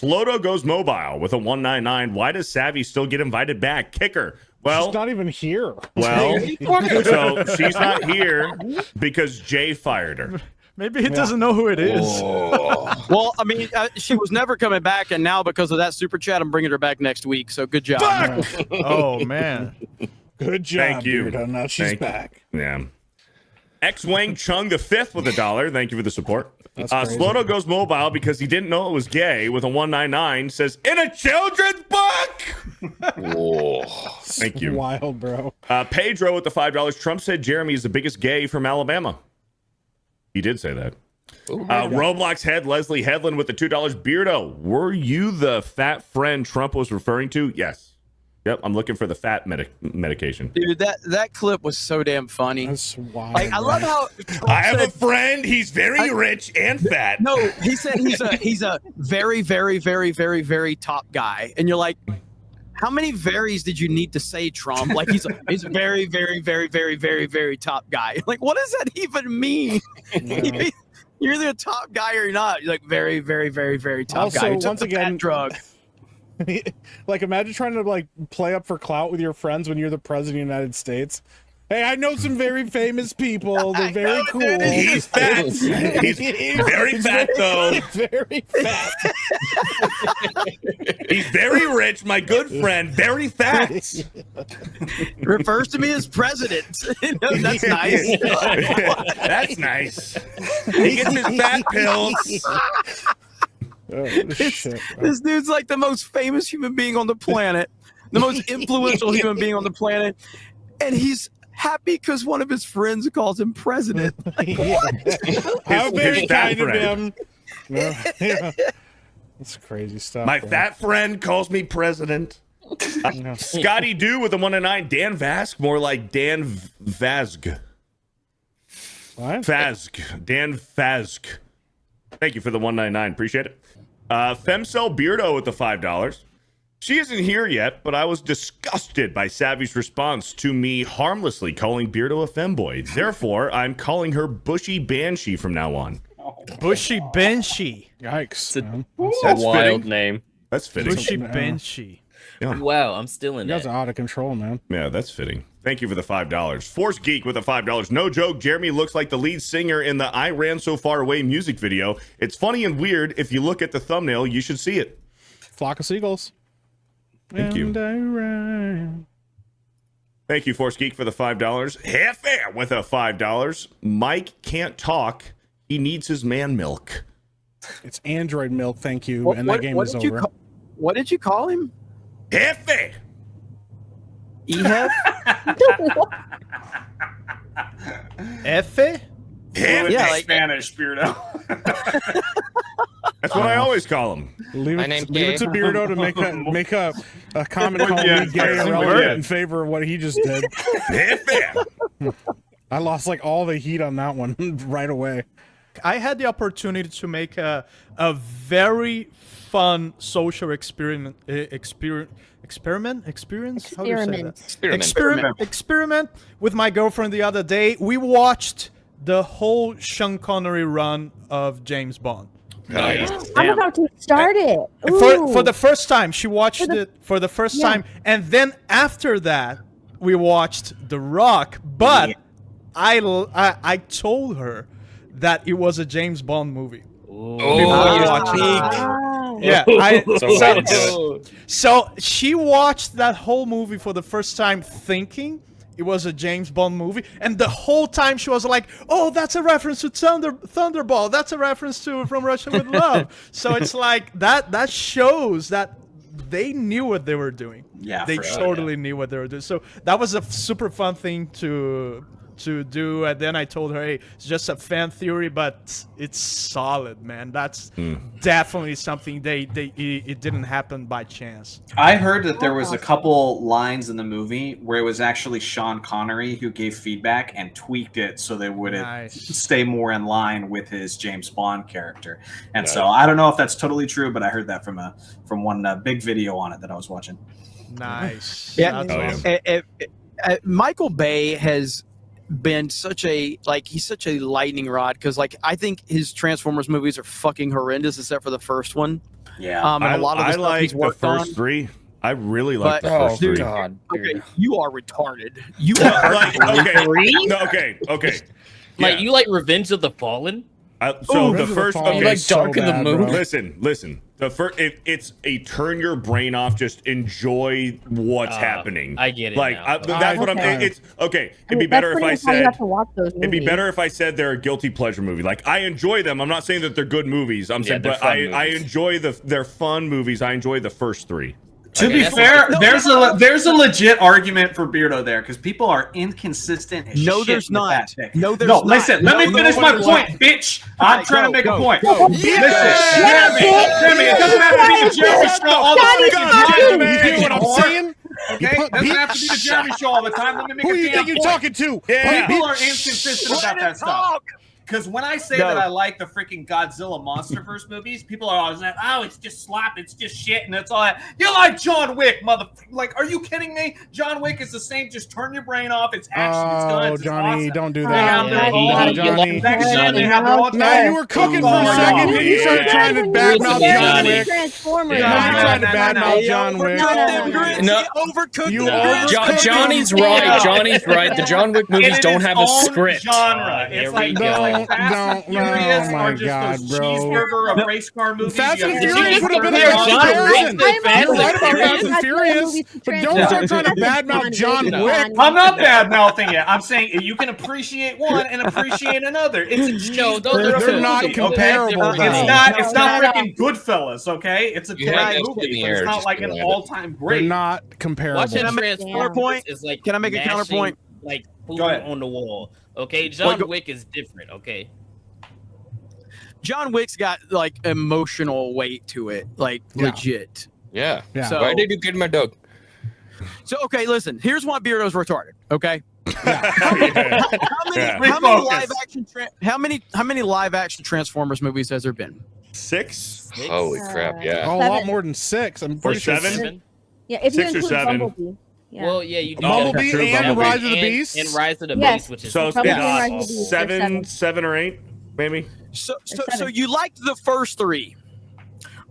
Sloto goes mobile with a 199. Why does Savvy still get invited back? Kicker. Well, she's not even here. Well, so she's not here because Jay fired her. Maybe he doesn't know who it is. Well, I mean, she was never coming back, and now because of that super chat, I'm bringing her back next week. So good job. Oh man, good job. Thank you. Beardo. Now she's back. Yeah. X-Wang Chung the fifth with $1. Thank you for the support. Crazy. Sloto goes mobile because he didn't know it was gay with a 199. Says, in a children's book! Whoa. Thank you. Wild, bro. Pedro with the $5. Trump said Jeremy is the biggest gay from Alabama. He did say that. Roblox head Leslie Headland with the $2. Beardo, were you the fat friend Trump was referring to? Yes. Yep, I'm looking for the fat medication. Dude, that clip was so damn funny. That's wild. Like, I love how I have a friend. He's very rich and fat. No, he said he's a very, very, very, very, very top guy, and you're like, how many varies did you need to say, Trump? Like he's a very, very, very, very, very, very top guy. Like, what does that even mean? Yeah. You're either a top guy or you're not. You're like very, very, very, very top Also, guy. You took once the again, fat drug. Like, imagine trying to like play up for clout with your friends when you're the president of the United States. Hey, I know some very famous people. They're very cool. He's fat. He's very fat, though. Very fat. He's very rich, my good friend. Very fat. Refers to me as president. That's nice. That's nice. He gets his fat pills. Oh, shit, This dude's like the most famous human being on the planet, the most influential human being on the planet, and he's happy because one of his friends calls him president. Like, what? How very his fat kind of friend. him. Yeah. That's crazy stuff. My bro. fat friend calls me president. Scotty Doo with a 109. Dan Vask, more like Dan Vazg. What? Fazg. Dan Fazg. Thank you for the 199. Appreciate it. Femcel Beardo with the $5. She isn't here yet, but I was disgusted by Savvy's response to me harmlessly calling Beardo a femboy. Therefore, I'm calling her Bushy Banshee from now on. Bushy Banshee. Yikes. That's a wild fitting. name. That's fitting. Bushy Banshee. Yeah. Wow, I'm still in You guys it. are out of control, man. Yeah, that's fitting. Thank you for the $5. Force Geek with the $5. No joke, Jeremy looks like the lead singer in the I Ran So Far Away music video. It's funny and weird. If you look at the thumbnail, you should see it. Flock of seagulls. Thank you. And I ran. Thank you, Force Geek, for the $5. Hefe with a $5. Mike can't talk. He needs his man milk. It's Android milk, thank you. And that game is over. What did you call him? Hefe! Ehef? Efe? Hefe! Yeah, like Spanish, Beardo. That's what I always call him. Leave My it, name's leave it to Gay. Beardo to make a comment calling Yeah, me gay yeah. irrelevant in favor of what he just did. Hefe! I lost like all the heat on that one right away. I had the opportunity to make a very fun social experiment. Experiment? How do you say that? Experiment with my girlfriend the other day. We watched the whole Sean Connery run of James Bond. Nice. I'm about to start it. For the first time, she watched it for the first time, and then after that, we watched The Rock. But I told her that it was a James Bond movie. Yeah, so she watched that whole movie for the first time thinking it was a James Bond movie, and the whole time she was like, oh, that's a reference to Thunderball, that's a reference to From Russia with Love. So it's like that shows that they knew what they were doing. Yeah, they for sure, totally knew what they were doing. So that was a super fun thing to do, and then I told her, hey, it's just a fan theory, but it's solid, man. That's definitely something it didn't happen by chance. I heard that there was a couple lines in the movie where it was actually Sean Connery who gave feedback and tweaked it so they would stay more in line with his James Bond character. And so I don't know if that's totally true, but I heard that from one big video on it that I was watching. Nice. Yeah. That's awesome. Michael Bay has been he's such a lightning rod, because I think his Transformers movies are fucking horrendous except for the first one. Yeah. And a lot of the I stuff like he's the worked first on. three. I really like But- the first dude, three. God, Okay, dude. you are retarded. You are. Like, okay. Like Yeah. you like Revenge of the Fallen? So Revenge the of the first, Fallen You okay, like Dark of the bad, Moon? bro. listen. The first, it's a turn your brain off. Just enjoy what's happening. I get it Like now. that's what Okay. I'm. It's okay. It'd I mean, be better that's if I pretty much how you said. have to watch those It'd be movies. better if I said they're a guilty pleasure movie. Like I enjoy them. I'm not saying that they're good movies. I'm saying, they're but fun I movies. enjoy they're fun movies. I enjoy the first three. To Okay, be that's fair, what- there's a legit argument for Beardo there because people are inconsistent as No, shit there's with not. that pick. No, there's no. not. Listen, let No, me finish my there's point, not. bitch. I'm Right, trying to go, make go. a point. Go. Listen, Jeremy, it doesn't have to be the Jeremy show all the freaking time. You hear what I'm whore. saying? Okay, it doesn't have to be the Jeremy show all the time. Let me make Who a do you damn think you're point. talking to? Yeah. People are inconsistent about that stuff. Because when I say Go. that I like the freaking Godzilla MonsterVerse movies, people are always like, "Oh, it's just slop, it's just shit," and it's all that. You like John Wick, motherfucker? Like, are you kidding me? John Wick is the same. Just turn your brain off. It's action. It's guns. Oh, It's Johnny, awesome. don't do They that. have their own Johnny. section. They have their own. Now you were cooking for a Oh, second, no. then you started trying to badmouth Yeah. John Wick. Transformers. Yeah. Now you tried to No. badmouth John Wick. No. Overcooked. You them. overcooked Johnny's them. right. Johnny's right. The John Wick movies It don't is have a its own script. genre. Here It's we like, go. it's like Fast and Furious oh my or just God, those bro. cheeseburger of race car movies. Fast You and got Furious cheeseburger would have been a race good car comparison. movies. You're right about Fast and Furious, but don't start trying to badmouth John Wick. I'm not bad mouthing it. I'm saying you can appreciate one and appreciate another. It's a No, those cheeseburger are They're movie, not okay? comparable, It's though. not freaking Goodfellas, okay? It's a You have great that movie, shit in the but it's air, not just like an go ahead. all-time They're great. not comparable. Watching Can I make a Transformers counterpoint? is like Can I make a mashing, counterpoint? Like food Go ahead. on the wall. Okay, John Like- Wick is different. Okay, John Wick's got like emotional weight to it, like Yeah. legit. yeah. Yeah. So- Why did you get my dog? So okay, listen. Here's why Beardo's retarded. Okay. Yeah. How many Refocus. live action? How many live action Transformers movies has there been? 6 Holy crap! Yeah. Oh, a lot Seven. more than 6. I'm or pretty sure 7. Yeah, if you 6 or include 7. Bumblebee. Yeah. Well, yeah, you do. Bumblebee True, and Bumblebee. Rise of the Beasts. And Rise of the Yes. Beast, which is So Probably yeah, Rise of the Beasts. There's 7 or 8, maybe. So seven. you liked the first three,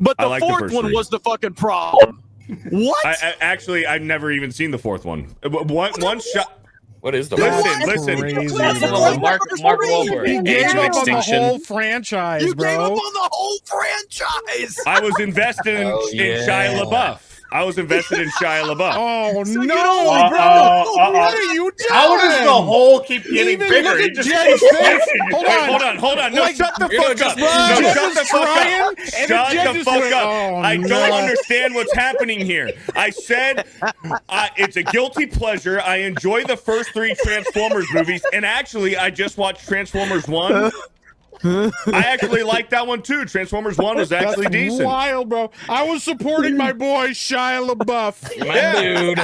but I the like the fourth first one three. was the fucking problem. What? Actually, I've never even seen the fourth one. One shot. What is the Listen. Crazy, That's the bro. one with Mark He Wahlberg. gave Age up of on the Extinction. whole franchise, You gave up bro. on the whole franchise. I was invested in, Oh, in yeah. Shia LaBeouf. I was invested in Shia LaBeouf. Oh So you no, don't- bro! What are you doing? How does the hole keep getting Even bigger? look He at just Jed's keeps face. pushing. Hold on. No, Like, shut the you know, fuck just up. No, Jed shut was the fuck trying, up. and Shut Jed the just fuck went, up. "Oh, I don't no." understand what's happening here. I said it's a guilty pleasure. I enjoy the first 3 Transformers movies, and actually, I just watched Transformers 1. I actually liked that one too. Transformers 1 was actually That's decent. wild, bro. I was supporting my boy Shia LaBeouf. Yeah. Dude.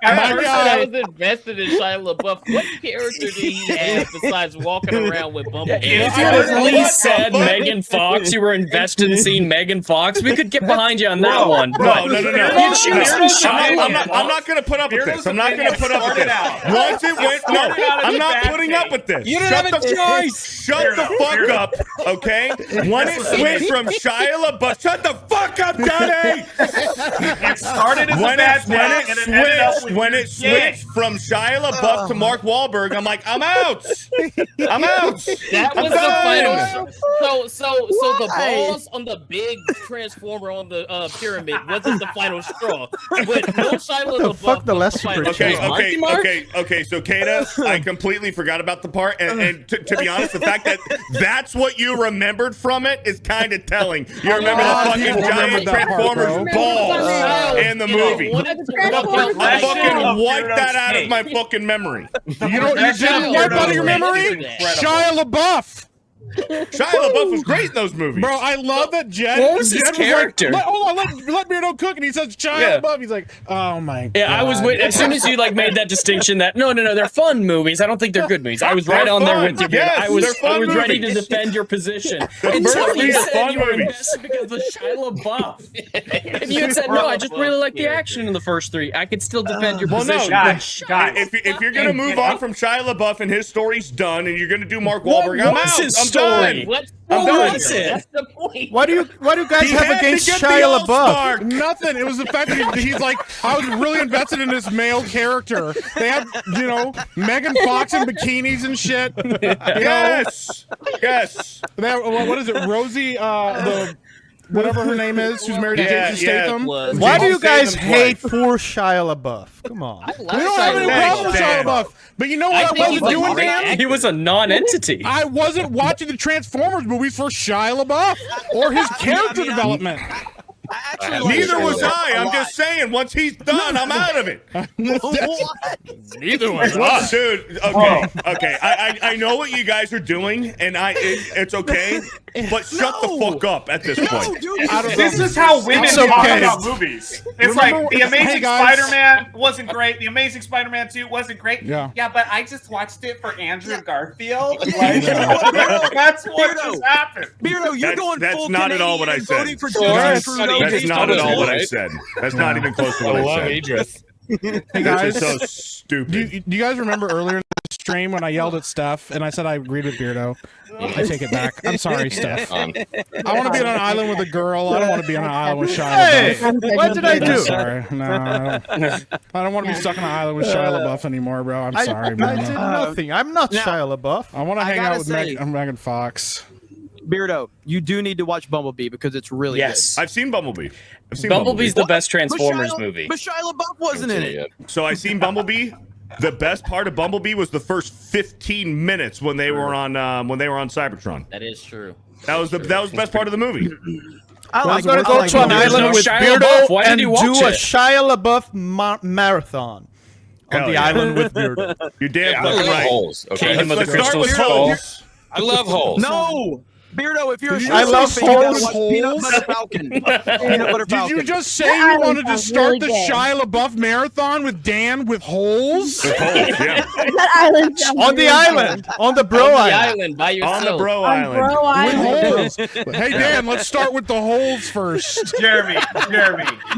And My I first- God. I was invested in Shia LaBeouf. What character did he have besides walking around with Bumblebee? If you I had don't at know least what the said fuck. Megan Fox, you were invested in seeing Megan Fox, we could get behind you on that one. No. But You choose I'm not going to put up with this. I'm not going to put up with this. Once it went, no, I'm not putting up with this. You don't have a choice. Shut the fuck up, okay? When it switched from Shia LaBeouf, shut the fuck up, Johnny. It started as a bad thing, and it ended up with when you it switched from Shia LaBeouf to Mark Wahlberg, I'm like, I'm out. I'm out. That I'm was the done. final. So the balls on the big transformer on the pyramid wasn't the final straw. But no Shia LaBeouf. fuck the was less final super straw. Okay. So Kata, I completely forgot about the part, and to be honest, the fact that that's what you remembered from it is kind of telling. You remember the fucking people giant remembered that part, Transformers bro. balls in the movie. Wanted to Transformers I That fucking wiped that out of my fucking memory. You didn't wipe out of your memory? Shia LaBeouf. Shia LaBeouf was great in those movies. Bro, I love that Jed. What was his Jed character? Like, hold on, let Beardo cook, and he says Shia Yeah. LaBeouf. He's like, oh my god. yeah, I was with as soon as you like made that distinction that no, they're fun movies. I don't think they're good movies. I was right They're on there fun. with you, man. Yes, I was they're fun ready to movies. defend your position The until first you three are said fun you were movies. invested because of Shia LaBeouf. And you had said no, I just really like the action in the first 3. I could still defend your position. guys, If you're gonna move on from Shia LaBeouf and his story's done, and you're gonna do Mark Wahlberg, I'm was out. his I'm story? done. What? I'm done. That's the point. What do you guys He have had to against get the Shia LaBeouf? All-Star. Nothing. It was the fact that he's like, I was really invested in this male character. They had, Megan Fox in bikinis and shit. Yes. They have, what is it? Rosie, whatever her name is, who's married to Jason Statham. Was. Why do you guys Statham's hate wife. poor Shia LaBeouf? Come on. I We like don't have any Shia problem with LaBeouf. Shia LaBeouf. But you know I what I, think wasn't he's a doing, great Dan? actor. He was a non-entity. I wasn't watching the Transformers movies for Shia LaBeouf or his character development. I actually like Neither Shia was LaBeouf I. a I'm lot. just saying, once he's done, I'm out of it. Neither was Well, dude, okay. I know what you guys are doing, and it's okay, but shut the fuck up at this point. Dude, This is how women It's talk okay. about movies. It's Remember- like The hey, Amazing guys. Spider-Man wasn't great. The Amazing Spider-Man 2 wasn't great. Yeah. but I just watched it for Andrew Garfield. Like, that's what just happened. Beardo, you're That's- going that's full not at all what I Canadian said. and voting for Sure. Justin Trudeau That's That's based not on at his all what I votes. said. That's not even close to what I said. Idris. Hey This guys, is so do stupid. you guys remember earlier in the stream when I yelled at Steph and I said I agreed with Beardo? I take it back. I'm sorry, Steph. I want to be on an island with a girl. I don't want to be on an island with Shia Hey, LaBeouf. what did I I'm do? sorry. No, I don't want to be stuck on an island with Shia LaBeouf anymore, bro. I'm sorry, I man. did nothing. I'm not now- Shia LaBeouf. I want to I hang out gotta with say- Megan Fox. Beardo, you do need to watch Bumblebee because it's really Yes. I've seen Bumblebee. Bumblebee's the best good. Transformers But Shia- movie. But Shia LaBeouf wasn't in it. So I seen Bumblebee. The best part of Bumblebee was the first 15 minutes when they were on Cybertron. That is true. That was the best part of the movie. I'm gonna go to an There's island no with Shia Beardo LaBeouf. Why did and he do watch a it? Shia LaBeouf marathon on Hell the yeah. island with Beardo. You're damn I fucking love right. holes. Okay. Kingdom of the Let's start Crystal with Skull. holes. I love holes. No, Beardo, if you're a Did you Shia love LaBeouf fan, you gotta holes? watch Peanut Butter Falcon. Peanut Butter Did Falcon. you just say That you island wanted to sounds start really the gay. Shia LaBeouf marathon with Dan with holes? With holes, yeah. That island sounds On the really island, on the bro On the island. island by yourself. On the Bro good. On Island. Bro With Island. holes. Hey Dan, let's start with the holes first. Jeremy.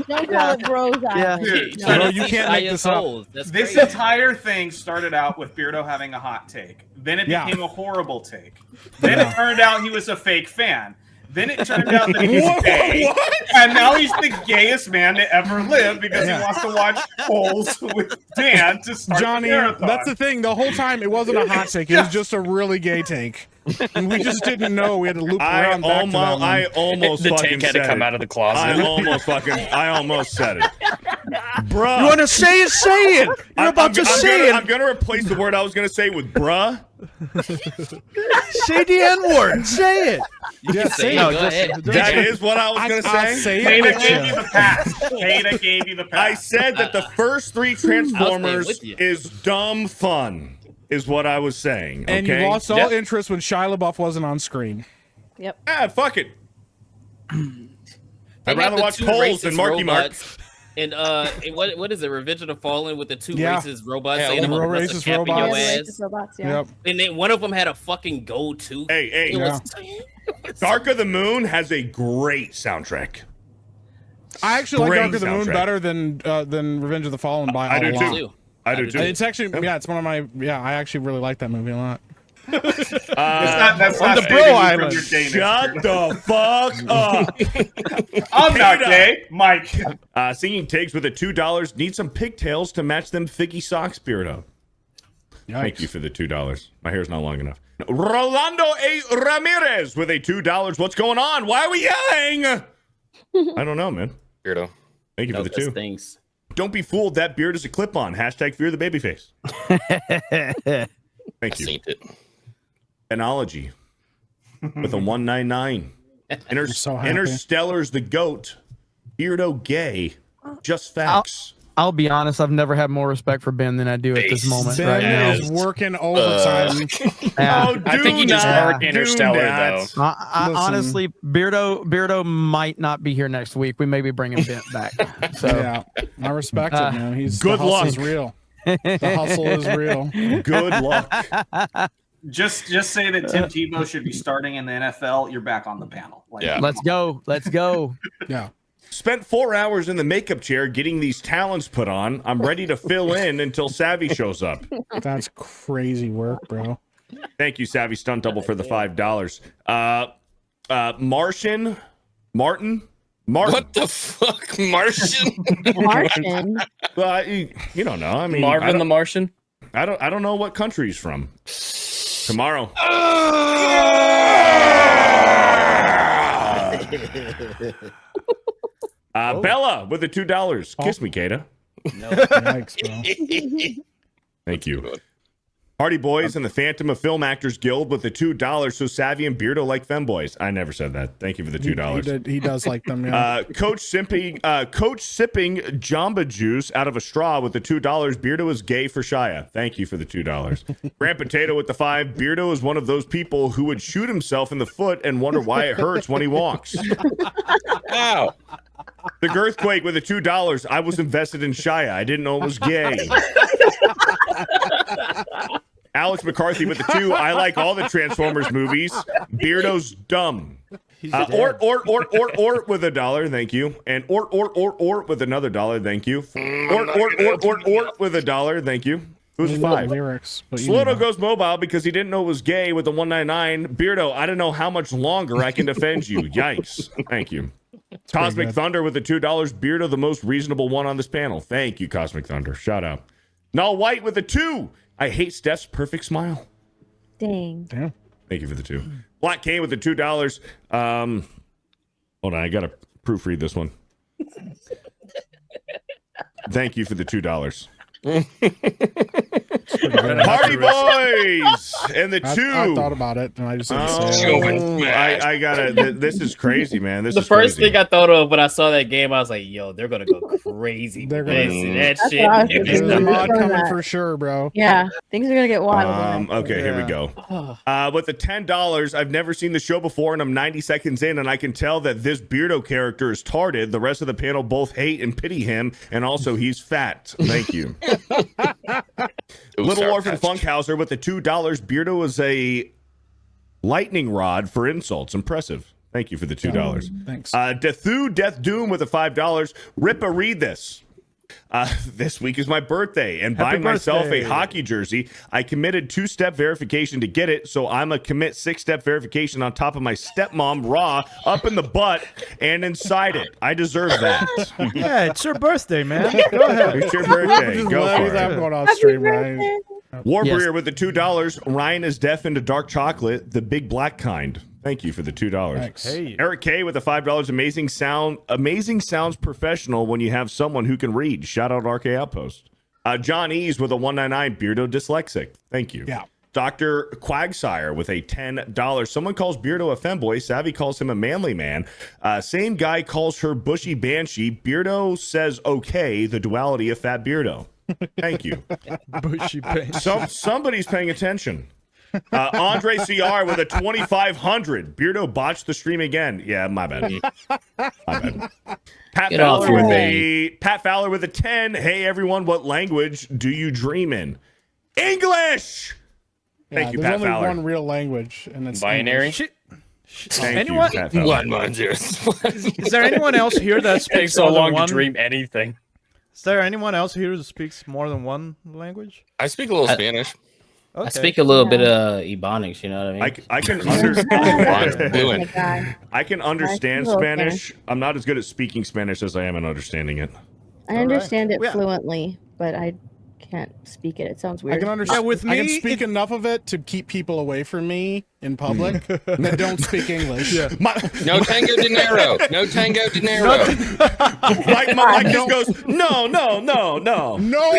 Don't call it Bros Island. Dude, No. Bro, you can't make this up. That's This crazy. entire thing started out with Beardo having a hot take. Then it Yeah. became a horrible take. Then it turned out he was a fake fan. Then it turned out that he's gay. And now he's the gayest man to ever live because Yeah. he wants to watch Holes with Dan to start Johnny, the marathon. that's the thing. The whole time it wasn't a hot take. It was just a really gay take. And we just didn't know. We had to loop around back to that one. I almost The fucking tank had to said come it. out of the closet. I almost said it. Bruh. You want to say it? Say it. You're about to say I'm it. gonna replace the word I was gonna say with bruh. Say the N word. Say it. Yeah, Say it, no, go just- ahead. That is what I was I gonna say. say it Kada with gave you. you the pass. Kada gave you the pass. I said that the first 3 Transformers with you. is dumb fun, is what I was saying. And you okay? lost all Yep. interest when Shia LaBeouf wasn't on screen. Yep. Ah, fuck it. They I'd got rather the watch two Holes than racist Marky Mark. robots. And what is it? Revenge of the Fallen with the 2 Yeah. racist robots. Yeah, saying I'm gonna real bust a racist cap in your robots. Yeah, ass. racist robots, yeah. Yep. And then one of them had a fucking gold tooth. Hey, It was, Dark of the Moon has a great soundtrack. I actually like Great Dark of the Moon soundtrack. better than Revenge of the Fallen by I a do lot. too. I do too. It's actually it's one of my I actually really like that movie a lot. That's not On the saving Bro you from Island. your gayness. Shut the fuck up. I'm not Kada. gay, Mike. Singing takes with a $2. Need some pigtails to match them figgy socks, Beardo. Thank you for the $2. My hair's not long enough. Rolando A. Ramirez with a $2. What's going on? Why are we yelling? I don't know, man. Beardo. Thank you for the that's 2. things. Don't be fooled. That beard is a clip-on. Hashtag fear the babyface. Thank you. Seen it. Analogy with a 199. so happy. Interstellar's the GOAT. Beardo gay. Just facts. I'll be honest, I've never had more respect for Ben than I do at this moment Ben right now. is working overtime. Yeah. Oh, I think he just not worked do Interstellar, that. though. Listen. Honestly, Beardo might not be here next week. We may be bringing Ben back. So Yeah, I respect it, man. He's Good the hustle's luck. real. The hustle is real. Good luck. Just say that Tim Tebow should be starting in the NFL. You're back on the panel. Like, Yeah. let's go. Yeah. Spent 4 hours in the makeup chair getting these talents put on. I'm ready to fill in until Savvy shows up. That's crazy work, bro. Thank you, Savvy Stunt Double, for the $5. Martin. What the fuck, Martian? Martian. Well, you don't know. I mean, Marvin the Martian. I don't know what country he's from. Tomorrow. Bella with the $2. Kiss me, Kata. No. Yikes, bro. Thank you. Hardy Boys and the Phantom of Film Actors Guild with the $2. So Savvy and Beardo like femboys. I never said that. Thank you for the $2. He does like them. Yeah. Coach sipping Jamba Juice out of a straw with the $2. Beardo is gay for Shia. Thank you for the $2. Grant Potato with the $5. Beardo is one of those people who would shoot himself in the foot and wonder why it hurts when he walks. Ow. The Girthquake with the $2. I was invested in Shia. I didn't know it was gay. Alex McCarthy with the $2. I like all the Transformers movies. Beardo's dumb. Ort with $1. Thank you. And Ort with another $1. Thank you. Ort with $1. Thank you. Who's $5? Lyrics. Sloto goes mobile because he didn't know it was gay with the $1.99. Beardo, I don't know how much longer I can defend you. Yikes. Thank you. Cosmic Thunder with the $2. Beardo, the most reasonable one on this panel. Thank you, Cosmic Thunder. Shout out. Null White with the $2. I hate Steph's perfect smile. Dang. Damn. Thank you for the $2. Black Kane with the $2. Hold on, I gotta proofread this one. Thank you for the $2. Party Boys and the $2. I thought about it and I just didn't say it. I gotta. This is crazy, man. This The is first crazy. thing I thought of when I saw that game, I was like, "Yo, they're gonna go crazy. They're gonna that That's shit." what I was There's thinking. a mod Doing coming that. for sure, bro. Yeah, things are gonna get wild. Okay, here we go. With the $10, I've never seen the show before, and I'm 90 seconds in, and I can tell that this Beardo character is tarded. The rest of the panel both hate and pity him, and also he's fat. Thank you. Little Orphan Funkhauser with the $2. Beardo is a lightning rod for insults. Impressive. Thank you for the $2. Thanks. Death Doom with the $5. Rippa, read this. This week is my birthday, and Happy buying myself a birthday. hockey jersey, I committed 2-step verification to get it, so I'm a commit 6-step verification on top of my stepmom raw up in the butt and inside it. I deserve that. Yeah, it's your birthday, man. Go ahead. It's your birthday. Just Go glad he's for it. going off Happy stream, birthday. right? Warbrier with the $2. Ryan is deaf into dark chocolate, the big black kind. Thank you for the $2. Thanks. Hey. Eric K with the $5. Amazing sounds professional when you have someone who can read. Shout out RK Outpost. John Ease with a $1.99. Beardo dyslexic. Thank you. Yeah. Dr. Quagsire with a $10. Someone calls Beardo a femboy. Savvy calls him a manly man. Same guy calls her bushy banshee. Beardo says okay. The duality of fat Beardo. Thank you. Bushy paint. Somebody's paying attention. Andre CR with a 2,500. Beardo botched the stream again. Yeah, my bad. My bad. Pat Get off Fowler your Pat Fowler with a 10. Hey everyone, what language do you dream in? English. Thank you, there's Pat only Fowler. one real language, and it's Binary. Thank Anyone? you, Pat Fowler. 110. Is there anyone else here that Takes speaks so more than long to one? dream anything. Is there anyone else here that speaks more than one language? I speak a little Spanish. Okay. I speak a little bit of Ebonics, you know what I mean? I can Fluent. understand. I can understand Okay. Spanish. I'm not as good at speaking Spanish as I am in understanding it. I understand it Yeah. fluently, but I can't speak it. It sounds weird. I can understand. Yeah, with I can me, speak enough of it to keep people away from me in public that don't speak English. Yeah. No tango dinero. No tango dinero. Mike just goes, no. No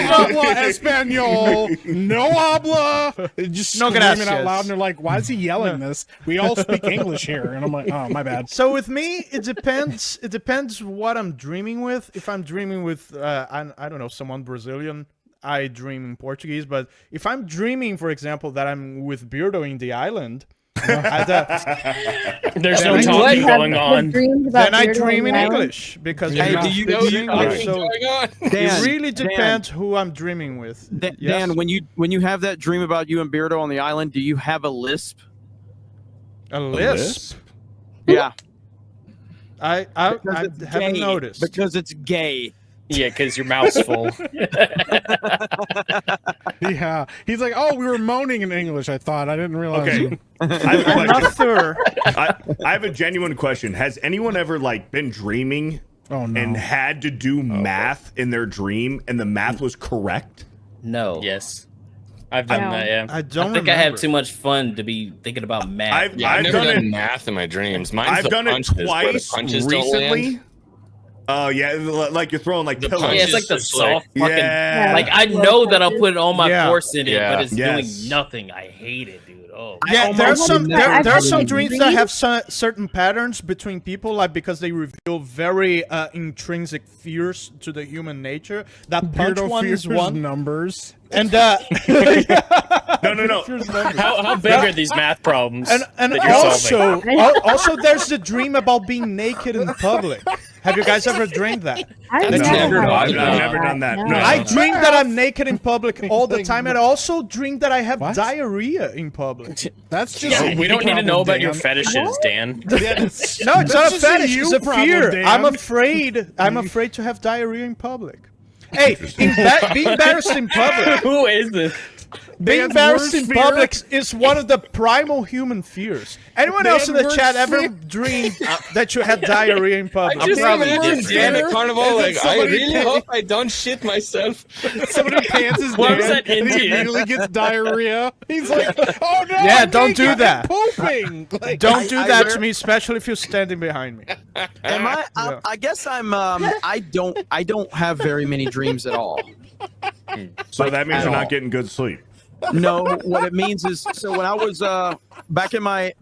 habla español. No habla. Just No screaming gracias. out loud, and they're like, "Why is he yelling this? We all speak English here." And I'm like, "Oh, my bad." So with me, it depends. It depends what I'm dreaming with. If I'm dreaming with, I don't know, someone Brazilian, I dream in Portuguese. But if I'm dreaming, for example, that I'm with Beardo in the island, There's no Then I talking have going the on. dreams about then I Beardo dream on in the island. English because Hey, I'm do not Do you know speaking what's English. So going on? it really depends who I'm dreaming with. Dan, Yes? when you have that dream about you and Beardo on the island, do you have a lisp? A lisp. Yeah. I Because it's haven't gay. noticed. Because it's gay. Yeah, because your mouth's full. Yeah. He's like, oh, we were moaning in English. I thought. I didn't realize. Okay. I have a I'm not question. sure. I have a genuine question. Has anyone ever like been dreaming Oh no. and had to do math in their dream and the math was correct? No. Yes. I've done No. that, yeah. I don't I think remember. I have too much fun to be thinking about math. I've Yeah, I've never done done it. math in my dreams. Mine's I've the done it punches, where the twice punches don't land. recently. Oh yeah, like you're throwing like The pillows. Yeah, it's like the It's like- soft fucking. Yeah. Like I know that I'll put all my Yeah. force in it, Yeah. but it's Yes. doing nothing. I hate it, dude. Oh. Yeah, I there's almost some never there are had some any dreams that have certain patterns between people, like because they reveal very intrinsic fears to the human nature. That punch Beardo one is fears one, numbers. and No. Fears numbers. How big are these math problems and that you're solving? also there's the dream about being naked in public. Have you guys ever dreamed that? I've That's never, never had done I've that. never done that. No. I dream that I'm naked in public all the time, and I also dream that I have What? diarrhea in public. That's just. Yeah, we don't need to know about your fetish. fetishes, Dan. No, it's That's not a just a fetish. you It's a problem, fear. Dan. I'm afraid. I'm afraid to have diarrhea in public. Hey, being embarrassed in public. Who is this? Being Dan's embarrassed worst in fear? public is one of the primal human fears. Anyone else in the Dan's chat worst ever fear? dreamed that you had diarrhea in public? I just probably imagine different. Dan at Carnival, Is it like, I somebody really pay- hope I don't shit myself. Somebody pants his What was Dan, that and he Indian? immediately gets diarrhea. He's like, oh no! Yeah, I'm don't do naked, that. I'm pooping. Like, Don't do I that rare- to me, especially if you're standing behind me. Am I? Yeah. I guess I'm. I don't have very many dreams at all. So that means at you're all. not getting good sleep. No, what it means is, so when I was back in my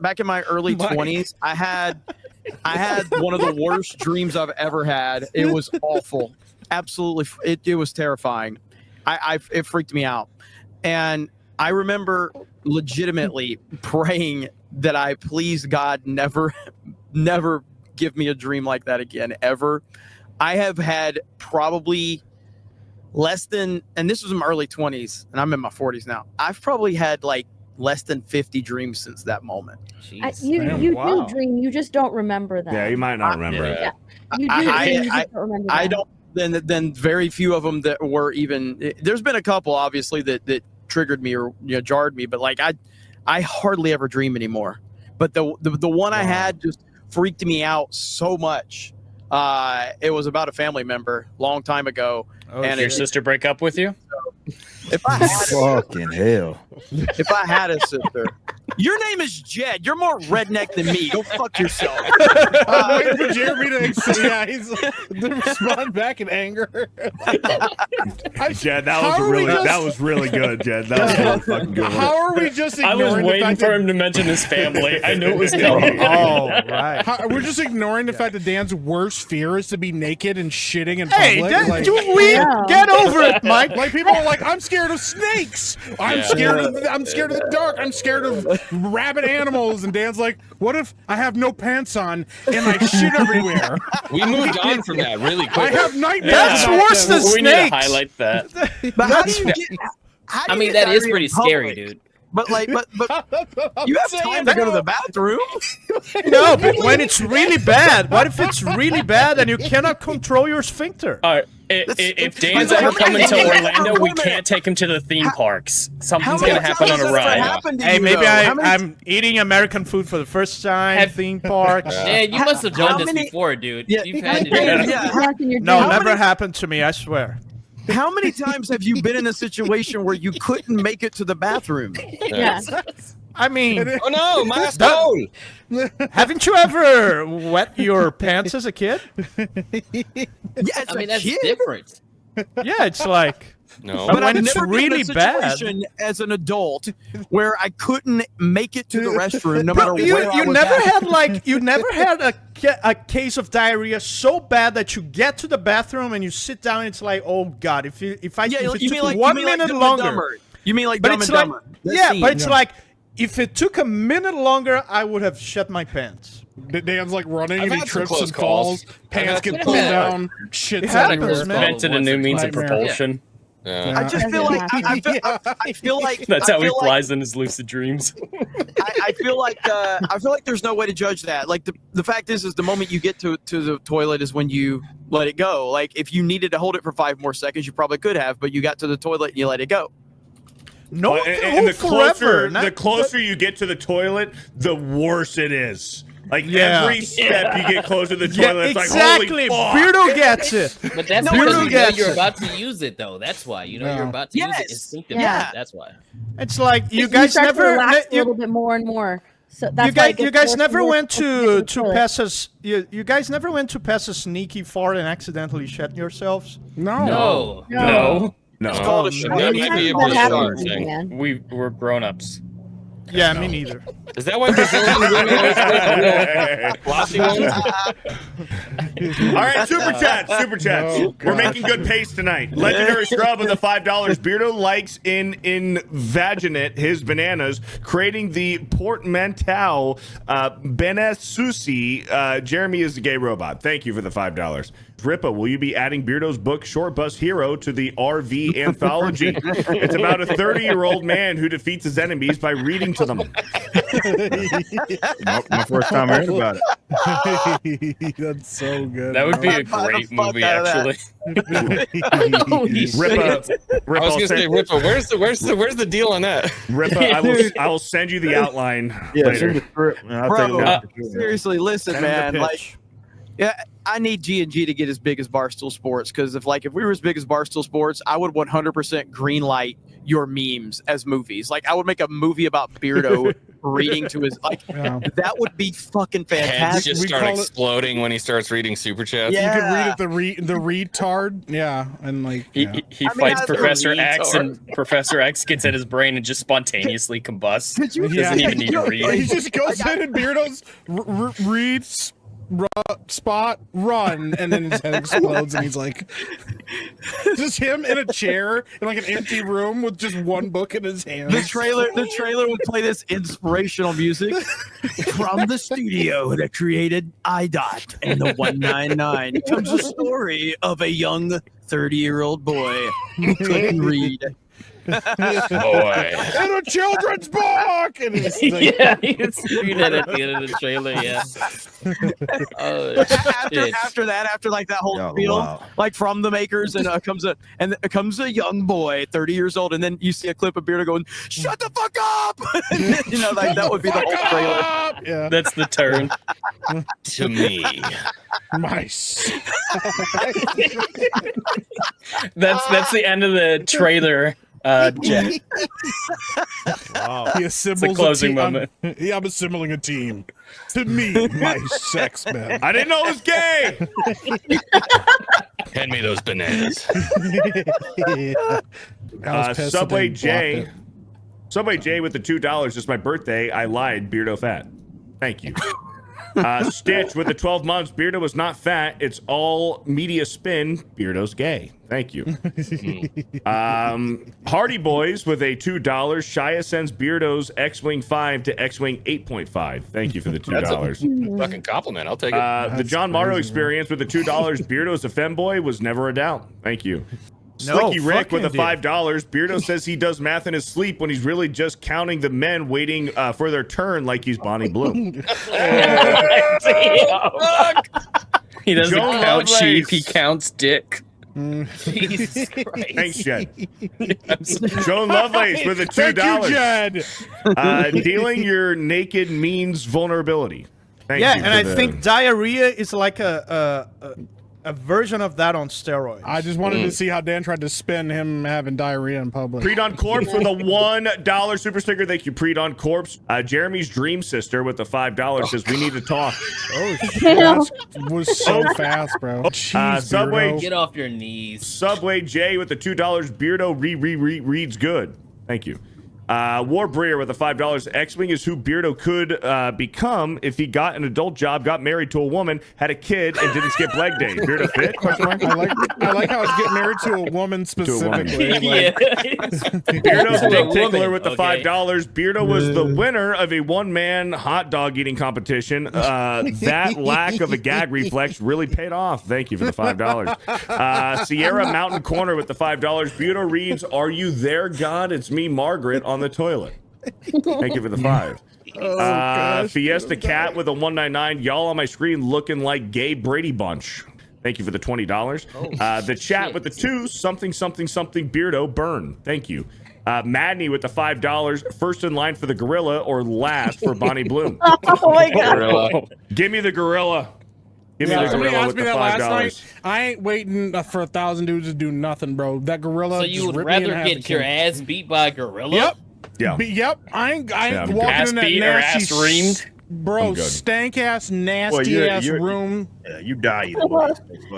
early 20s, I had one of the worst dreams I've ever had. It was awful, absolutely. It was terrifying. It freaked me out, and I remember legitimately praying that I please God never give me a dream like that again ever. I have had probably less than, and this was in my early 20s, and I'm in my 40s now. I've probably had like less than 50 dreams since that moment. Jeez. You Wow. do dream, you just don't remember that. Yeah, you might not remember it. Yeah. You do I- dream, you I- just don't remember I that. don't. Then very few of them that were even. There's been a couple, obviously, that triggered me or jarred me, but like I hardly ever dream anymore. But the one I had just freaked me out so much. It was about a family member long time ago. Oh, And Did your it- sister break up with you? If I had Fucking hell. if I had a sister, your name is Jed. You're more redneck than me. Go fuck yourself. I'm waiting for Jeremy to respond back in anger. Jed, that How was are we really just- good, Jed. That was a really fucking good one. How are we just I ignoring was the waiting fact for that him to mention his family. I knew it was coming. Oh, right. we're just ignoring the fact that Dan's worst fear is to be naked and shitting in Hey, public. Like, we get over it, Mike. like people are like, I'm scared of snakes. I'm Yeah. scared of the dark. I'm scared of rabid animals. And Dan's like, what if I have no pants on and I shit everywhere? We moved on from that really I quick. have nightmares. That's about worse them. than We need to snakes. highlight that. But how do you get? How do I you mean, get that is diarrhea pretty in scary, public? dude. But like, but you have time to go to the bathroom. No, but when it's really bad, what if it's really bad and you cannot control your sphincter? All right. If Dan's How ever coming to many- Orlando, we wait a minute. can't take him to the theme parks. How Something's many gonna happen times on a has that ride. happened to Hey, you, maybe though? How many- I'm eating American food for the first time. Theme parks. Man, you must have How done this many- before, dude. Yeah, You've how had to many- do that. yeah. Back in your No, dream. never happened to me. I swear. How many times have you been in a situation where you couldn't make it to the bathroom? Yeah. I mean, Oh no, my stole! haven't you ever wet your pants as a kid? Yeah, as I mean, a that's kid. different. Yeah, it's like No. But But when I've it's never been in a really bad- situation as an adult where I couldn't make it to the restroom no matter Bro, you where I was never at. had like you never had a case of diarrhea so bad that you get to the bathroom and you sit down and it's like, oh god, if Yeah, it you took mean like one you mean minute like Dumb and longer. Dumber. You mean like But Dumb it's and like Dumber? That yeah, scene. but it's like if it took a minute longer, I would have shut my pants. Dan's like running I've and he had some trips close and calls. falls. I've Pants had get some pulled close down. Shit's happens, everywhere. man. Invented a new means of Nightmare. propulsion. I just feel like I feel like That's how he feel like- flies in his lucid dreams. I feel like there's no way to judge that. Like the fact is the moment you get to the toilet is when you let it go. Like if you needed to hold it for 5 more seconds, you probably could have, but you got to the toilet and you let it go. No one and, can and hold forever. the closer you get to the toilet, the worse it is. Like Yeah. every step you get closer to the Yeah, toilet, it's exactly. like, holy fuck. Beardo gets it. But that's Beardo because you know gets you're it. about to use it, though. That's why you know you're about to use it Yes. instinctively. Yeah. That's why. It's like you You guys start to never. relax a You, little bit more and more. So that's you why it guys, you gets guys worse never and worse went once you get to the toilet. pass us. You guys never went to pass a sneaky fart and accidentally shit yourselves. No. No. No, No. It's called a me shark. That neither. might be a That bit happens, short thing. man. we're grown-ups. Yeah, me neither. Is that why Brazilian women always wear flossy ones? All right, super chats, super chats. Oh, We're God. making good pace tonight. Legendary Scrub with the $5. Beardo likes in Vaginate his bananas, creating the portmanteau Benasusi. Jeremy is the gay robot. Thank you for the $5. Rippa, will you be adding Beardo's book Short Bus Hero to the RV anthology? It's about a 30-year-old man who defeats his enemies by reading to them. My first time hearing about it. That's so good. That would be bro. a Buy the great fuck movie, out of that. actually. Rippa, I was gonna say, Rippa, where's the deal on that? Rippa, I will send you the outline Yeah, later. send the script, and I'll take a Bro, look at it. seriously, listen, Send him the man. pitch. Like, yeah, I need G&G to get as big as Barstool Sports because if we were as big as Barstool Sports, I would 100% greenlight your memes as movies. Like, I would make a movie about Beardo reading to his Yeah. that would be fucking Heads fantastic. just We start call it- exploding when he starts reading super chats. Yeah. You could read it the retard. Yeah, and like He, yeah. he I mean, fights I- Professor X, retard. and Professor X gets in his brain and just spontaneously combusts. Could you- Doesn't even need to read. He just goes in and Beardo's reads, spot, run, and then his head explodes, and he's like, just him in a chair in like an empty room with just one book in his hand. The trailer would play this inspirational music from the studio that created IDOT and the 199. Comes the story of a young 30-year-old boy who couldn't read. Boy. in a children's book, and he's like, Yeah, you can see that at the end of the trailer. Yeah. Oh, After like that whole Y'all spiel, wild. like from the makers, and comes a young boy, 30 years old, and then you see a clip of Beardo going, "Shut the fuck up!" You know, like that would be the whole trailer. yeah, That's the turn. To me. mice. That's the end of the trailer. Jeff. He assembles It's a closing team. moment. Yeah, I'm assembling a team to meet my sex man. I didn't know it was gay. Hand me those bananas. I was pissed that Subway they J. blocked it. Subway J with the $2. It's my birthday. I lied. Beardo fat. Thank you. Stitch with the 12 months. Beardo was not fat. It's all media spin. Beardo's gay. Thank you. Hardy Boys with a $2. Shia sends Beardo's X-Wing 5 to X-Wing 8.5. Thank you for the That's $2. a fucking compliment. I'll take it. The John Morrow crazy, experience with the $2. Beardo's a femboy was never a doubt. Thank you. No, Slicky Rick with a fucking $5. Beardo says he does math in his sleep when he's really just counting the men waiting for their turn like he's Bonnie Blue. He doesn't Joan count Lovelace. sheep, he counts dick. Jesus Christ. Thanks, Jed. Joan Lovelace with a Thank you, $2. Jed. Dealing your naked means vulnerability. Thank Yeah, you and for I the- think diarrhea is like a version of that on steroids. I just wanted to see how Dan tried to spin him having diarrhea in public. Predon Corpse with a $1 super sticker. Thank you, Predon Corpse. Jeremy's dream sister with the $5 says we need to talk. Oh shit, that was so fast, bro. Jeez, Subway- Beardo. Get off your knees. Subway J with the $2. Beardo reads good. Thank you. Warbreer with the $5. X-Wing is who Beardo could become if he got an adult job, got married to a woman, had a kid, and didn't skip leg day. Beardo fit? I like how it's getting married to a woman specifically. Yeah. Beardo's Dick Tickler with the $5. Beardo was the winner of a one-man hot dog eating competition. That lack of a gag reflex really paid off. Thank you for the $5. Sierra Mountain Corner with the $5. Beardo reads, "Are you there, God? It's me, Margaret, on the toilet." Thank you for the 5. Fiesta Cat with a 199. Y'all on my screen looking like gay Brady Bunch. Thank you for the $20. The chat with the 2. Something Beardo burn. Thank you. Madney with the $5. First in line for the gorilla or last for Bonnie Bloom. Oh my god. Gorilla. Give me the gorilla. Give me the Somebody gorilla asked with me the that $5. last night. I ain't waiting for 1,000 dudes to do nothing, bro. That gorilla. So you just would ripped me in rather half get and your killed me. ass beat by a gorilla? Yep. Yeah. Yep. I ain't I'm walking Ass in that beat or nasty ass reamed? bro, I'm good. stank ass, Well, nasty ass room. Yeah, you die either way.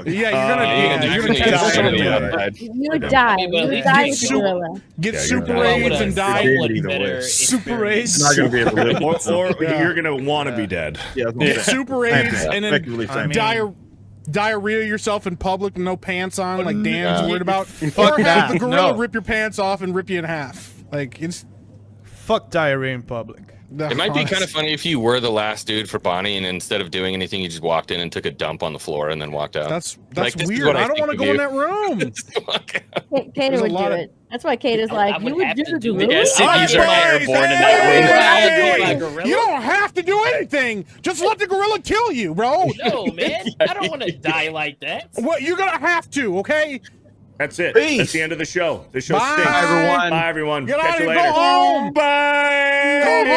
Yeah, you're gonna yeah, catch you're something. gonna die. You die. Yeah, but at You least die you with the shoot- gorilla. Get Yeah, super you're Well, with AIDS a and die. somewhat Either way. better Super experience. AIDS. Not gonna be able to live. Or Yeah. you're going to want to be dead. Yeah, Get super AIDS and then effectively same. diarrhea yourself in public with no pants on, like Dan's worried about. Fuck Or have that. the gorilla No. rip your pants off and rip you in half. Like it's. Fuck diarrhea in public. It might be kind of funny if you were the last dude for Bonnie, and instead of doing anything, you just walked in and took a dump on the floor and then walked out. That's Like, this is weird. what I I don't think want to of go in you. that room. Kato There's a would lot do of- it. That's why Kato's I like, would you would have do to the do gorilla. it. Yeah, Sydney's are airborne in that Hey, room. hey, you don't have to do anything. Just let the gorilla kill you, bro. No, man. I don't want to die like that. What you're gonna have to, okay? That's it. Peace. That's the end of the show. The show Bye. stinks. Bye, everyone. Bye, everyone. Get Catch out you and later. go home. Bye. Go home.